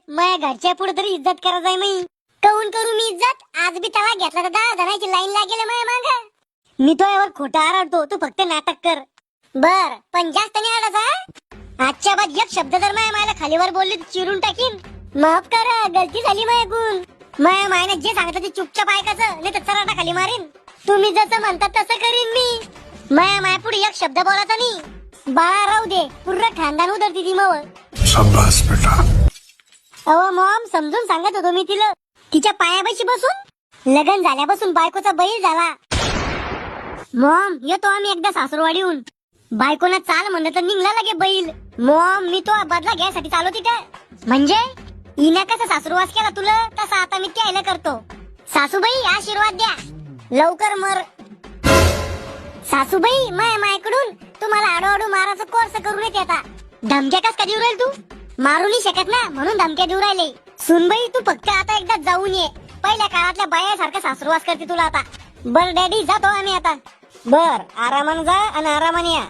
माझ्या घरच्या पुढे तरी इज्जत करा जाय मी. काऊन करू मी इज्जत? आज बी तवा घेतला तर 10 जणांची लाईन लागेल माझ्या माग. मी तो यावर खोटा आरडतो, तू फक्त नाटक कर. बर पण जास्त नाही आडाचा. आजच्या बाद एक शब्द जर मायला खालीवर बोलली तर चिरून टाकीन. माफ करा, गलती झाली माझ्याकडून. मायने जे सांगितलं ते चुपचाप ऐकायचं, नाही तर चराटा खाली मारीन. तुम्ही जसं म्हणतात तसं करीन मी. माया पुढे एक शब्द बोलायचा नाही. बाळा राहू दे, पूर्ण खानदान उधरती ती मव. शाबास बेटा. अहो मॉम, समजून सांगत होतो मी तिला. तिच्या पायापाशी बसून लग्न झाल्यापासून बायकोचा बैल झाला. मॉम, येतो आम्ही एकदा सासरवाडीहून. बायकोना चाल म्हणलं तर निघला लगे बैल. मॉम, मी तो बदला घ्यायसाठी चालू तिथे. म्हणजे हिने कसा सासुरवास केला तुला, तसा आता मी त्याला करतो. सासूबाई आशीर्वाद द्या, लवकर मर. सासूबाई, मायकडून तुम्हाला आडोआडू मारायचा कोर्स करून येते आता. धमक्या कस कधी राहील तू? मारू नाही शकत ना, म्हणून धमक्या देऊ राहिले. सुनबाई, तू फक्त आता एकदा जाऊन ये. पहिल्या काळातल्या बायासारखा सासुरवास करते तुला आता. बर डॅडी, जातो आम्ही आता. बर, आरामाने जा आणि आरामाने या.